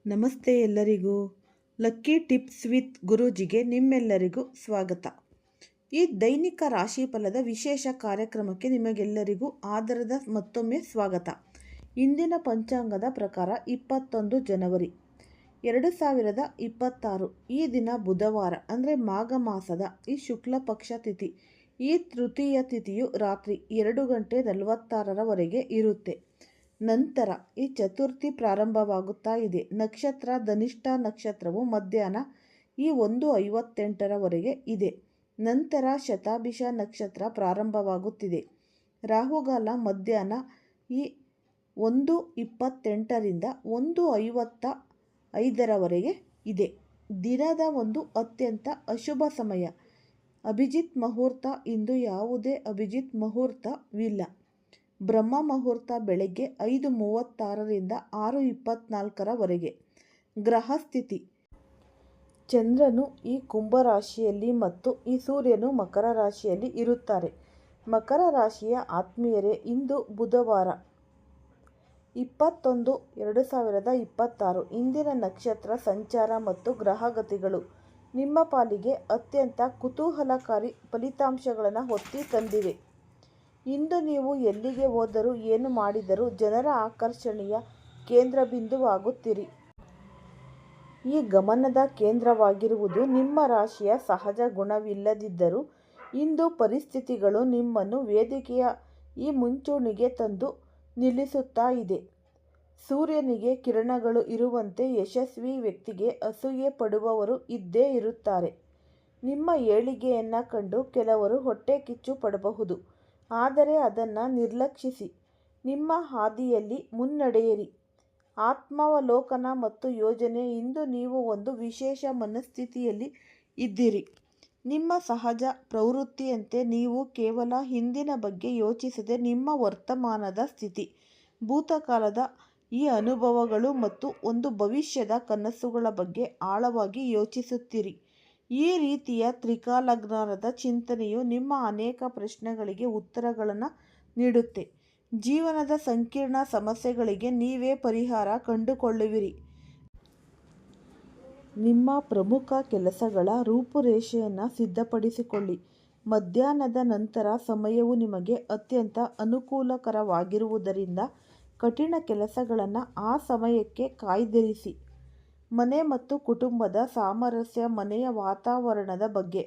ನಮಸ್ತೆ ಎಲ್ಲರಿಗೂ. Lucky tips with ಗುರೂಜಿಗೆ ನಿಮ್ಮೆಲ್ಲರಿಗೂ ಸ್ವಾಗತ. ಈ ದೈನಿಕ ರಾಶಿಫಲದ ವಿಶೇಷ ಕಾರ್ಯಕ್ರಮಕ್ಕೆ ನಿಮಗೆಲ್ಲರಿಗೂ ಆದರದ ಮತ್ತೊಮ್ಮೆ ಸ್ವಾಗತ. ಇಂದಿನ ಪಂಚಾಂಗದ ಪ್ರಕಾರ 21 ಜನವರಿ 2026 ಈ ದಿನ ಬುಧವಾರ ಅಂದರೆ ಮಾಘ ಮಾಸದ ಈ ಶುಕ್ಲ ಪಕ್ಷ ತಿಥಿ. ಈ ತೃತೀಯ ತಿಥಿಯು ರಾತ್ರಿ 2:46 ಇರುತ್ತೆ. ನಂತರ ಈ ಚತುರ್ಥಿ ಪ್ರಾರಂಭವಾಗುತ್ತಾ ಇದೆ. ನಕ್ಷತ್ರ ಧನಿಷ್ಠ ನಕ್ಷತ್ರವು ಮಧ್ಯಾಹ್ನ ಈ 1:58 ಇದೆ. ನಂತರ ಶತಾಭಿಷ ನಕ್ಷತ್ರ ಪ್ರಾರಂಭವಾಗುತ್ತಿದೆ. ರಾಹುಗಾಲ ಮಧ್ಯಾಹ್ನ ಈ 1:28 1:55 ಇದೆ. ದಿನದ ಒಂದು ಅತ್ಯಂತ ಅಶುಭ ಸಮಯ ಅಭಿಜಿತ್ ಮುಹೂರ್ತ. ಇಂದು ಯಾವುದೇ ಅಭಿಜಿತ್ ಮುಹೂರ್ತವಿಲ್ಲ. ಬ್ರಹ್ಮ ಮುಹೂರ್ತ ಬೆಳಗ್ಗೆ 5:36 6:24 ಗ್ರಹ ಸ್ಥಿತಿ: ಚಂದ್ರನು ಈ ಕುಂಭರಾಶಿಯಲ್ಲಿ ಮತ್ತು ಈ ಸೂರ್ಯನು ಮಕರ ರಾಶಿಯಲ್ಲಿ ಇರುತ್ತಾರೆ. ಮಕರ ರಾಶಿಯ ಆತ್ಮೀಯರೇ, ಇಂದು ಬುಧವಾರ 21/2026 ಇಂದಿನ ನಕ್ಷತ್ರ ಸಂಚಾರ ಮತ್ತು ಗ್ರಹಗತಿಗಳು ನಿಮ್ಮ ಪಾಲಿಗೆ ಅತ್ಯಂತ ಕುತೂಹಲಕಾರಿ ಫಲಿತಾಂಶಗಳನ್ನು ಹೊತ್ತಿ ತಂದಿವೆ. ಇಂದು ನೀವು ಎಲ್ಲಿಗೆ ಹೋದರೂ ಏನು ಮಾಡಿದರೂ ಜನರ ಆಕರ್ಷಣೆಯ ಕೇಂದ್ರಬಿಂದುವಾಗುತ್ತೀರಿ. ಈ ಗಮನದ ಕೇಂದ್ರವಾಗಿರುವುದು ನಿಮ್ಮ ರಾಶಿಯ ಸಹಜ ಗುಣವಿಲ್ಲದಿದ್ದರೂ ಇಂದು ಪರಿಸ್ಥಿತಿಗಳು ನಿಮ್ಮನ್ನು ವೇದಿಕೆಯ ಈ ಮುಂಚೂಣಿಗೆ ತಂದು ನಿಲ್ಲಿಸುತ್ತಾ ಇದೆ. ಸೂರ್ಯನಿಗೆ ಕಿರಣಗಳು ಇರುವಂತೆ ಯಶಸ್ವಿ ವ್ಯಕ್ತಿಗೆ ಅಸೂಯೆ ಪಡುವವರು ಇದ್ದೇ ಇರುತ್ತಾರೆ. ನಿಮ್ಮ ಏಳಿಗೆಯನ್ನು ಕಂಡು ಕೆಲವರು ಹೊಟ್ಟೆ ಕಿಚ್ಚು ಪಡಬಹುದು. ಆದರೆ ಅದನ್ನು ನಿರ್ಲಕ್ಷಿಸಿ ನಿಮ್ಮ ಹಾದಿಯಲ್ಲಿ ಮುನ್ನಡೆಯಿರಿ. ಆತ್ಮಾವಲೋಕನ ಮತ್ತು ಯೋಜನೆ: ಇಂದು ನೀವು ಒಂದು ವಿಶೇಷ ಮನಸ್ಥಿತಿಯಲ್ಲಿ ಇದ್ದೀರಿ. ನಿಮ್ಮ ಸಹಜ ಪ್ರವೃತ್ತಿಯಂತೆ ನೀವು ಕೇವಲ ಹಿಂದಿನ ಬಗ್ಗೆ ಯೋಚಿಸದೆ ನಿಮ್ಮ ವರ್ತಮಾನದ ಸ್ಥಿತಿ, ಭೂತಕಾಲದ ಈ ಅನುಭವಗಳು ಮತ್ತು ಒಂದು ಭವಿಷ್ಯದ ಕನಸುಗಳ ಬಗ್ಗೆ ಆಳವಾಗಿ ಯೋಚಿಸುತ್ತೀರಿ. ಈ ರೀತಿಯ ತ್ರಿಕಾಲಜ್ಞಾನದ ಚಿಂತನೆಯು ನಿಮ್ಮ ಅನೇಕ ಪ್ರಶ್ನೆಗಳಿಗೆ ಉತ್ತರಗಳನ್ನು ನೀಡುತ್ತೆ. ಜೀವನದ ಸಂಕೀರ್ಣ ಸಮಸ್ಯೆಗಳಿಗೆ ನೀವೇ ಪರಿಹಾರ ಕಂಡುಕೊಳ್ಳುವಿರಿ. ನಿಮ್ಮ ಪ್ರಮುಖ ಕೆಲಸಗಳ ರೂಪುರೇಷೆಯನ್ನು ಸಿದ್ಧಪಡಿಸಿಕೊಳ್ಳಿ. ಮಧ್ಯಾಹ್ನದ ನಂತರ ಸಮಯವು ನಿಮಗೆ ಅತ್ಯಂತ ಅನುಕೂಲಕರವಾಗಿರುವುದರಿಂದ ಕಠಿಣ ಕೆಲಸಗಳನ್ನು ಆ ಸಮಯಕ್ಕೆ ಕಾಯ್ದಿರಿಸಿ. ಮನೆ ಮತ್ತು ಕುಟುಂಬದ ಸಾಮರಸ್ಯ: ಮನೆಯ ವಾತಾವರಣದ ಬಗ್ಗೆ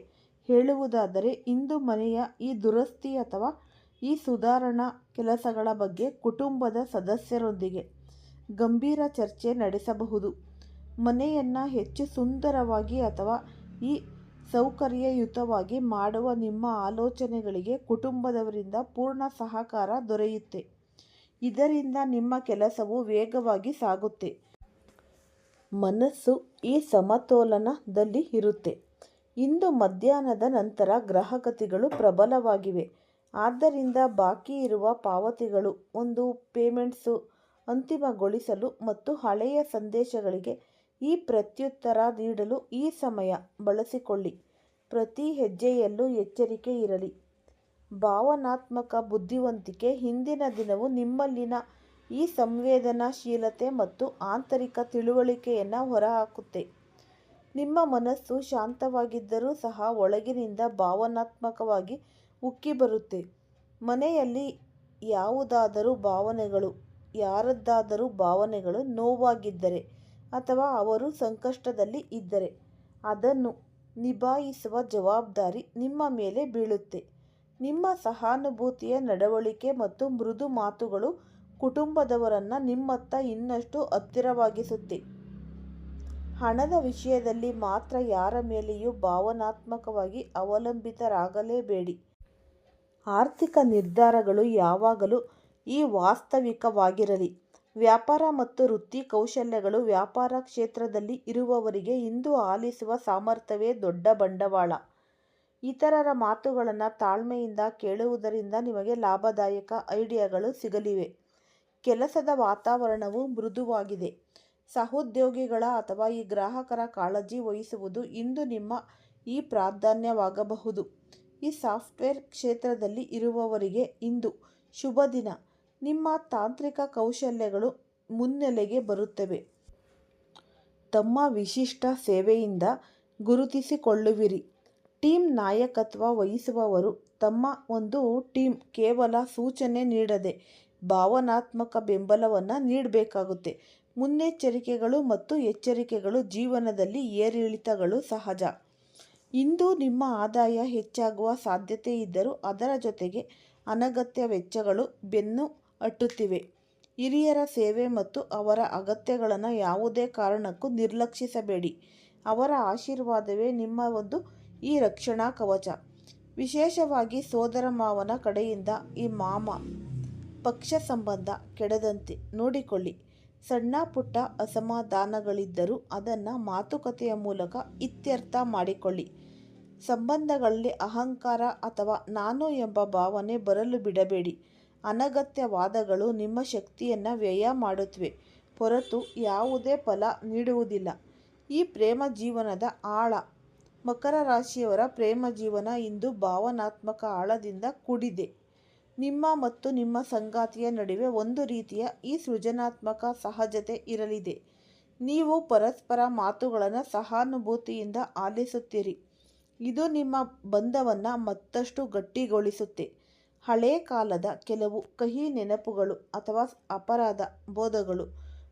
ಹೇಳುವುದಾದರೆ, ಇಂದು ಮನೆಯ ಈ ದುರಸ್ತಿ ಅಥವಾ ಈ ಸುಧಾರಣಾ ಕೆಲಸಗಳ ಬಗ್ಗೆ ಕುಟುಂಬದ ಸದಸ್ಯರೊಂದಿಗೆ ಗಂಭೀರ ಚರ್ಚೆ ನಡೆಸಬಹುದು. ಮನೆಯನ್ನು ಹೆಚ್ಚು ಸುಂದರವಾಗಿ ಅಥವಾ ಈ ಸೌಕರ್ಯಯುತವಾಗಿ ಮಾಡುವ ನಿಮ್ಮ ಆಲೋಚನೆಗಳಿಗೆ ಕುಟುಂಬದವರಿಂದ ಪೂರ್ಣ ಸಹಕಾರ ದೊರೆಯುತ್ತೆ. ಇದರಿಂದ ನಿಮ್ಮ ಕೆಲಸವು ವೇಗವಾಗಿ ಸಾಗುತ್ತೆ. ಮನಸ್ಸು ಈ ಸಮತೋಲನದಲ್ಲಿ ಇರುತ್ತೆ. ಇಂದು ಮಧ್ಯಾಹ್ನದ ನಂತರ ಗ್ರಹಗತಿಗಳು ಪ್ರಬಲವಾಗಿವೆ. ಆದ್ದರಿಂದ ಬಾಕಿ ಇರುವ ಪಾವತಿಗಳು, ಒಂದು ಪೇಮೆಂಟ್ಸು ಅಂತಿಮಗೊಳಿಸಲು ಮತ್ತು ಹಳೆಯ ಸಂದೇಶಗಳಿಗೆ ಈ ಪ್ರತ್ಯುತ್ತರ ನೀಡಲು ಈ ಸಮಯ ಬಳಸಿಕೊಳ್ಳಿ. ಪ್ರತಿ ಹೆಜ್ಜೆಯಲ್ಲೂ ಎಚ್ಚರಿಕೆ ಇರಲಿ. ಭಾವನಾತ್ಮಕ ಬುದ್ಧಿವಂತಿಕೆ: ಇಂದಿನ ದಿನವು ನಿಮ್ಮಲ್ಲಿನ ಈ ಸಂವೇದನಾಶೀಲತೆ ಮತ್ತು ಆಂತರಿಕ ತಿಳುವಳಿಕೆಯನ್ನು ಹೊರಹಾಕುತ್ತೆ. ನಿಮ್ಮ ಮನಸ್ಸು ಶಾಂತವಾಗಿದ್ದರೂ ಸಹ ಒಳಗಿನಿಂದ ಭಾವನಾತ್ಮಕವಾಗಿ ಉಕ್ಕಿಬರುತ್ತೆ. ಮನೆಯಲ್ಲಿ ಯಾರದ್ದಾದರೂ ಭಾವನೆಗಳು ನೋವಾಗಿದ್ದರೆ ಅಥವಾ ಅವರು ಸಂಕಷ್ಟದಲ್ಲಿ ಇದ್ದರೆ ಅದನ್ನು ನಿಭಾಯಿಸುವ ಜವಾಬ್ದಾರಿ ನಿಮ್ಮ ಮೇಲೆ ಬೀಳುತ್ತೆ. ನಿಮ್ಮ ಸಹಾನುಭೂತಿಯ ನಡವಳಿಕೆ ಮತ್ತು ಮೃದು ಮಾತುಗಳು ಕುಟುಂಬದವರನ್ನು ನಿಮ್ಮತ್ತ ಇನ್ನಷ್ಟು ಹತ್ತಿರವಾಗಿಸುತ್ತೆ. ಹಣದ ವಿಷಯದಲ್ಲಿ ಮಾತ್ರ ಯಾರ ಮೇಲೆಯೂ ಭಾವನಾತ್ಮಕವಾಗಿ ಅವಲಂಬಿತರಾಗಲೇಬೇಡಿ. ಆರ್ಥಿಕ ನಿರ್ಧಾರಗಳು ಯಾವಾಗಲೂ ಈ ವಾಸ್ತವಿಕವಾಗಿರಲಿ. ವ್ಯಾಪಾರ ಮತ್ತು ವೃತ್ತಿ ಕೌಶಲ್ಯಗಳು: ವ್ಯಾಪಾರ ಕ್ಷೇತ್ರದಲ್ಲಿ ಇರುವವರಿಗೆ ಇಂದು ಆಲಿಸುವ ಸಾಮರ್ಥ್ಯವೇ ದೊಡ್ಡ ಬಂಡವಾಳ. ಇತರರ ಮಾತುಗಳನ್ನು ತಾಳ್ಮೆಯಿಂದ ಕೇಳುವುದರಿಂದ ನಿಮಗೆ ಲಾಭದಾಯಕ ಐಡಿಯಾಗಳು ಸಿಗಲಿವೆ. ಕೆಲಸದ ವಾತಾವರಣವು ಮೃದುವಾಗಿದೆ. ಸಹೋದ್ಯೋಗಿಗಳ ಅಥವಾ ಈ ಗ್ರಾಹಕರ ಕಾಳಜಿ ವಹಿಸುವುದು ಇಂದು ನಿಮ್ಮ ಈ ಪ್ರಾಧಾನ್ಯವಾಗಬಹುದು. ಈ ಸಾಫ್ಟ್ವೇರ್ ಕ್ಷೇತ್ರದಲ್ಲಿ ಇರುವವರಿಗೆ ಇಂದು ಶುಭ ದಿನ. ನಿಮ್ಮ ತಾಂತ್ರಿಕ ಕೌಶಲ್ಯಗಳು ಮುನ್ನೆಲೆಗೆ ಬರುತ್ತವೆ. ತಮ್ಮ ವಿಶಿಷ್ಟ ಸೇವೆಯಿಂದ ಗುರುತಿಸಿಕೊಳ್ಳುವಿರಿ. ಟೀಮ್ ನಾಯಕತ್ವ ವಹಿಸುವವರು ತಮ್ಮ ಒಂದು ಟೀಮ್ ಕೇವಲ ಸೂಚನೆ ನೀಡದೆ ಭಾವನಾತ್ಮಕ ಬೆಂಬಲವನ್ನು ನೀಡಬೇಕಾಗುತ್ತೆ. ಮುನ್ನೆಚ್ಚರಿಕೆಗಳು ಮತ್ತು ಎಚ್ಚರಿಕೆಗಳು ಜೀವನದಲ್ಲಿ ಏರಿಳಿತಗಳು ಸಹಜ. ಇಂದು ನಿಮ್ಮ ಆದಾಯ ಹೆಚ್ಚಾಗುವ ಸಾಧ್ಯತೆ ಇದ್ದರೂ ಅದರ ಜೊತೆಗೆ ಅನಗತ್ಯ ವೆಚ್ಚಗಳು ಬೆನ್ನು ಹಟ್ಟುತ್ತಿವೆ. ಹಿರಿಯರ ಸೇವೆ ಮತ್ತು ಅವರ ಅಗತ್ಯಗಳನ್ನು ಯಾವುದೇ ಕಾರಣಕ್ಕೂ ನಿರ್ಲಕ್ಷಿಸಬೇಡಿ. ಅವರ ಆಶೀರ್ವಾದವೇ ನಿಮ್ಮ ಈ ರಕ್ಷಣಾ ಕವಚ. ವಿಶೇಷವಾಗಿ ಸೋದರ ಮಾವನ ಕಡೆಯಿಂದ ಈ ಮಾಮ ಪಕ್ಷ ಸಂಬಂಧ ಕೆಡದಂತೆ ನೋಡಿಕೊಳ್ಳಿ. ಸಣ್ಣ ಪುಟ್ಟ ಅಸಮಾಧಾನಗಳಿದ್ದರೂ ಅದನ್ನು ಮಾತುಕತೆಯ ಮೂಲಕ ಇತ್ಯರ್ಥ ಮಾಡಿಕೊಳ್ಳಿ. ಸಂಬಂಧಗಳಲ್ಲಿ ಅಹಂಕಾರ ಅಥವಾ ನಾನು ಎಂಬ ಭಾವನೆ ಬರಲು ಬಿಡಬೇಡಿ. ಅನಗತ್ಯ ವಾದಗಳು ನಿಮ್ಮ ಶಕ್ತಿಯನ್ನು ವ್ಯಯ ಮಾಡುತ್ತವೆ ಹೊರತು ಯಾವುದೇ ಫಲ ನೀಡುವುದಿಲ್ಲ. ಈ ಪ್ರೇಮ ಜೀವನದ ಆಳ. ಮಕರ ರಾಶಿಯವರ ಪ್ರೇಮ ಜೀವನ ಇಂದು ಭಾವನಾತ್ಮಕ ಆಳದಿಂದ ಕೂಡಿದೆ. ನಿಮ್ಮ ಮತ್ತು ನಿಮ್ಮ ಸಂಗಾತಿಯ ನಡುವೆ ಒಂದು ರೀತಿಯ ಈ ಸೃಜನಾತ್ಮಕ ಸಹಜತೆ ಇರಲಿದೆ. ನೀವು ಪರಸ್ಪರ ಮಾತುಗಳನ್ನು ಸಹಾನುಭೂತಿಯಿಂದ ಆಲಿಸುತ್ತೀರಿ. ಇದು ನಿಮ್ಮ ಬಂಧವನ್ನು ಮತ್ತಷ್ಟು ಗಟ್ಟಿಗೊಳಿಸುತ್ತೆ. ಹಳೇ ಕಾಲದ ಕೆಲವು ಕಹಿ ನೆನಪುಗಳು ಅಥವಾ ಅಪರಾಧ ಬೋಧಗಳು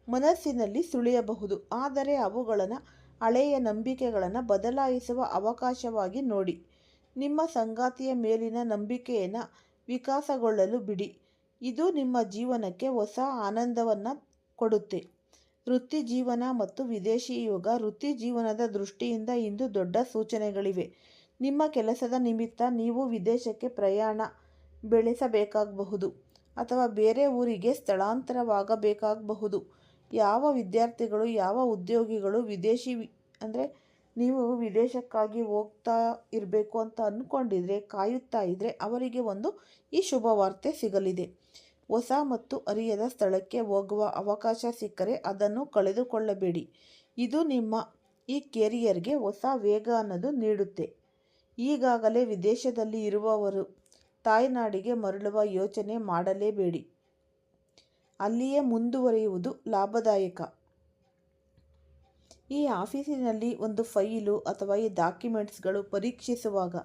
ಮನಸ್ಸಿನಲ್ಲಿ ಸುಳಿಯಬಹುದು, ಆದರೆ ಅವುಗಳನ್ನು ಹಳೆಯ ನಂಬಿಕೆಗಳನ್ನು ಬದಲಾಯಿಸುವ ಅವಕಾಶವಾಗಿ ನೋಡಿ. ನಿಮ್ಮ ಸಂಗಾತಿಯ ಮೇಲಿನ ನಂಬಿಕೆಯನ್ನು ವಿಕಾಸಗೊಳ್ಳಲು ಬಿಡಿ. ಇದು ನಿಮ್ಮ ಜೀವನಕ್ಕೆ ಹೊಸ ಆನಂದವನ್ನು ಕೊಡುತ್ತೆ. ವೃತ್ತಿ ಜೀವನ ಮತ್ತು ವಿದೇಶಿ ಯೋಗ. ವೃತ್ತಿ ಜೀವನದ ದೃಷ್ಟಿಯಿಂದ ಇಂದು ದೊಡ್ಡ ಸೂಚನೆಗಳಿವೆ. ನಿಮ್ಮ ಕೆಲಸದ ನಿಮಿತ್ತ ನೀವು ವಿದೇಶಕ್ಕೆ ಪ್ರಯಾಣ ಬೆಳೆಸಬೇಕಾಗಬಹುದು ಅಥವಾ ಬೇರೆ ಊರಿಗೆ ಸ್ಥಳಾಂತರವಾಗಬೇಕಾಗಬಹುದು. ಯಾವ ವಿದ್ಯಾರ್ಥಿಗಳು, ಯಾವ ಉದ್ಯೋಗಿಗಳು ನೀವು ವಿದೇಶಕ್ಕಾಗಿ ಹೋಗ್ತಾ ಇರಬೇಕು ಅಂತ ಅಂದ್ಕೊಂಡಿದ್ರೆ, ಕಾಯುತ್ತಾ ಇದ್ದರೆ ಅವರಿಗೆ ಈ ಶುಭವಾರ್ತೆ ಸಿಗಲಿದೆ. ಹೊಸ ಮತ್ತು ಅರಿಯದ ಸ್ಥಳಕ್ಕೆ ಹೋಗುವ ಅವಕಾಶ ಸಿಕ್ಕರೆ ಅದನ್ನು ಕಳೆದುಕೊಳ್ಳಬೇಡಿ. ಇದು ನಿಮ್ಮ ಈ ಕೆರಿಯರ್ಗೆ ಹೊಸ ವೇಗ ನೀಡುತ್ತೆ. ಈಗಾಗಲೇ ವಿದೇಶದಲ್ಲಿ ಇರುವವರು ತಾಯ್ನಾಡಿಗೆ ಮರಳುವ ಯೋಚನೆ ಮಾಡಲೇಬೇಡಿ. ಅಲ್ಲಿಯೇ ಮುಂದುವರಿಯುವುದು ಲಾಭದಾಯಕ. ಈ ಆಫೀಸಿನಲ್ಲಿ ಒಂದು ಫೈಲು ಅಥವಾ ಈ ಡಾಕ್ಯುಮೆಂಟ್ಸ್ಗಳು ಪರೀಕ್ಷಿಸುವಾಗ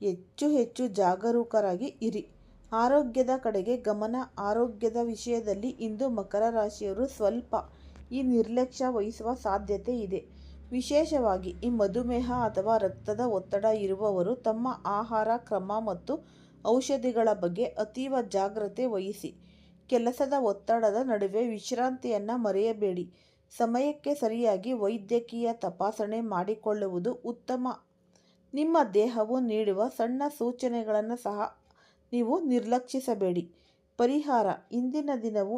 ಹೆಚ್ಚು ಜಾಗರೂಕರಾಗಿ ಇರಿ. ಆರೋಗ್ಯದ ಕಡೆಗೆ ಗಮನ. ಆರೋಗ್ಯದ ವಿಷಯದಲ್ಲಿ ಇಂದು ಮಕರ ರಾಶಿಯವರು ಸ್ವಲ್ಪ ಈ ನಿರ್ಲಕ್ಷ್ಯ ವಹಿಸುವ ಸಾಧ್ಯತೆ ಇದೆ. ವಿಶೇಷವಾಗಿ ಈ ಮಧುಮೇಹ ಅಥವಾ ರಕ್ತದ ಒತ್ತಡ ಇರುವವರು ತಮ್ಮ ಆಹಾರ ಕ್ರಮ ಮತ್ತು ಔಷಧಿಗಳ ಬಗ್ಗೆ ಅತೀವ ಜಾಗ್ರತೆ ವಹಿಸಿ. ಕೆಲಸದ ಒತ್ತಡದ ನಡುವೆ ವಿಶ್ರಾಂತಿಯನ್ನು ಮರೆಯಬೇಡಿ. ಸಮಯಕ್ಕೆ ಸರಿಯಾಗಿ ವೈದ್ಯಕೀಯ ತಪಾಸಣೆ ಮಾಡಿಕೊಳ್ಳುವುದು ಉತ್ತಮ. ನಿಮ್ಮ ದೇಹವು ನೀಡುವ ಸಣ್ಣ ಸೂಚನೆಗಳನ್ನು ಸಹ ನೀವು ನಿರ್ಲಕ್ಷಿಸಬೇಡಿ. ಪರಿಹಾರ. ಇಂದಿನ ದಿನವು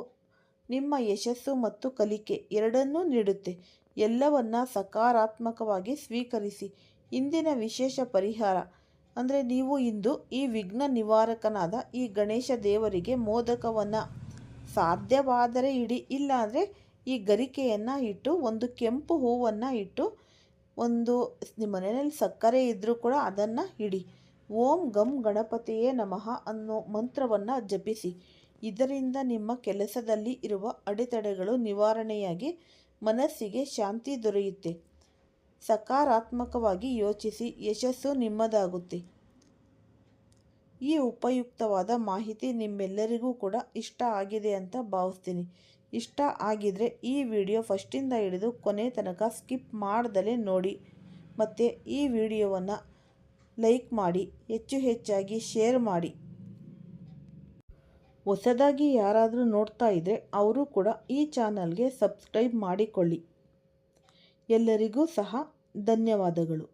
ನಿಮ್ಮ ಯಶಸ್ಸು ಮತ್ತು ಕಲಿಕೆ ಎರಡನ್ನೂ ನೀಡುತ್ತೆ. ಎಲ್ಲವನ್ನ ಸಕಾರಾತ್ಮಕವಾಗಿ ಸ್ವೀಕರಿಸಿ. ಇಂದಿನ ವಿಶೇಷ ಪರಿಹಾರ ನೀವು ಇಂದು ಈ ವಿಘ್ನ ನಿವಾರಕನಾದ ಈ ಗಣೇಶ ದೇವರಿಗೆ ಮೋದಕವನ್ನು ಸಾಧ್ಯವಾದರೆ ಇಡಿ. ಇಲ್ಲಾಂದರೆ ಈ ಗರಿಕೆಯನ್ನು ಇಟ್ಟು ಒಂದು ಕೆಂಪು ಹೂವನ್ನು ಇಟ್ಟು ನಿಮ್ಮ ಮನೆಯಲ್ಲಿ ಸಕ್ಕರೆ ಇದ್ದರೂ ಕೂಡ ಅದನ್ನು ಇಡಿ. ಓಂ ಗಂ ಗಣಪತಿಯೇ ನಮಃ ಅನ್ನೋ ಮಂತ್ರವನ್ನು ಜಪಿಸಿ. ಇದರಿಂದ ನಿಮ್ಮ ಕೆಲಸದಲ್ಲಿ ಇರುವ ಅಡೆತಡೆಗಳು ನಿವಾರಣೆಯಾಗಿ ಮನಸ್ಸಿಗೆ ಶಾಂತಿ ದೊರೆಯುತ್ತೆ. ಸಕಾರಾತ್ಮಕವಾಗಿ ಯೋಚಿಸಿ, ಯಶಸ್ಸು ನಿಮ್ಮದಾಗುತ್ತೆ. ಈ ಉಪಯುಕ್ತವಾದ ಮಾಹಿತಿ ನಿಮ್ಮೆಲ್ಲರಿಗೂ ಕೂಡ ಇಷ್ಟ ಆಗಿದೆ ಅಂತ ಭಾವಿಸ್ತೀನಿ. ಇಷ್ಟ ಆಗಿದರೆ ಈ ವಿಡಿಯೋ ಫಸ್ಟಿಂದ ಹಿಡಿದು ಕೊನೆ ತನಕ ಸ್ಕಿಪ್ ಮಾಡ್ದಲೇ ನೋಡಿ. ಮತ್ತು ಈ ವಿಡಿಯೋವನ್ನು ಲೈಕ್ ಮಾಡಿ, ಹೆಚ್ಚಾಗಿ ಶೇರ್ ಮಾಡಿ. ಹೊಸದಾಗಿ ಯಾರಾದರೂ ನೋಡ್ತಾ ಇದ್ದರೆ ಅವರು ಕೂಡ ಈ ಚಾನಲ್ಗೆ ಸಬ್ಸ್ಕ್ರೈಬ್ ಮಾಡಿಕೊಳ್ಳಿ. ಎಲ್ಲರಿಗೂ ಸಹ ಧನ್ಯವಾದಗಳು.